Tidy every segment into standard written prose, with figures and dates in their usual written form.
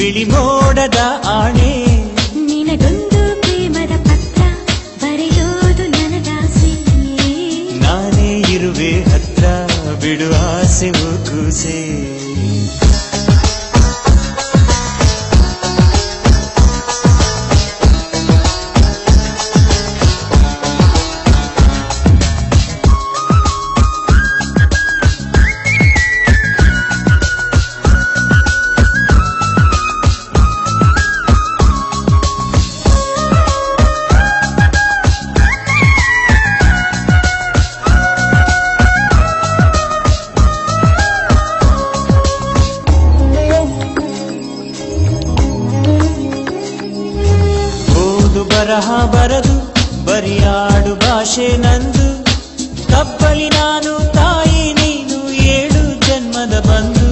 ಬಿಳಿ ಮೋಡದ ಆಣೆ. ನಿನಗೊಂದು ಪ್ರೇಮದ ಪತ್ರ ಬರೆಯೋದು ನನಗಾಸೆ. ನಾನೇ ಇರುವೆ ಹತ್ರ ಬಿಡು ಆಸೆ ಕೂಸೆ. ಬರಹ ಬರದು ಬರಿಯಾಡು ಭಾಷೆ ನಂದು. ಕಪ್ಪಲಿ ನಾನು ತಾಯಿ ನೀನು 7 ಜನ್ಮದ ಬಂದು.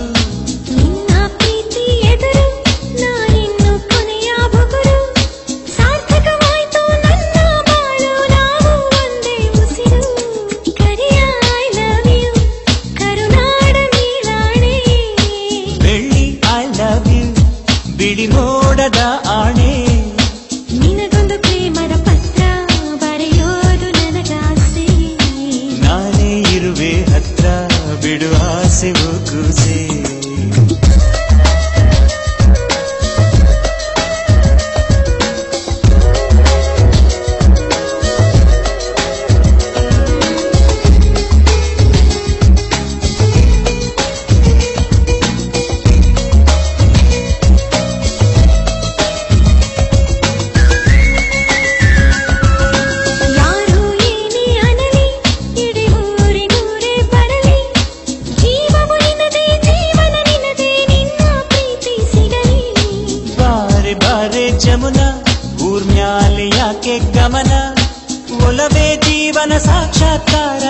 ನಿನ್ನ ಪ್ರೀತಿ ಎದುರು ನಾನಿನ್ನು ಕೊನೆಯ ಬುಗುರು. ಸಾರ್ಥಕವಾಯ್ತು ನನ್ನ ಬಾಳು ನಾವು ಒಂದೇ ಉಸಿರು. ಕರಿಯ ಐ ಲವ್ ಯು ಕರುನಾಡ ನೀರಾಣೆ. ಬೆಳ್ಳಿ ಐ ಲವ್ ಯು ಬಿಳಿ ಮೋಡದ ಆಣೆ. ನಿನಗೊಂದು ಪ್ರೇಮದ ಪತ್ರ ಬರೆಯೋದು ನನಗಾಸೆ. ನಾನೇ ಇರುವೆ ಹತ್ರ ಬಿಡು ಆಸೆ ಕೂಸೆ. ಬಾರೆ ಜಮುನಾ ಊರ್ಮ್ಯಾಲೆ ಯಾಕೆ ಗಮನ. ಒಲವೇ ಜೀವನ ಸಾಕ್ಷಾತ್ಕಾರ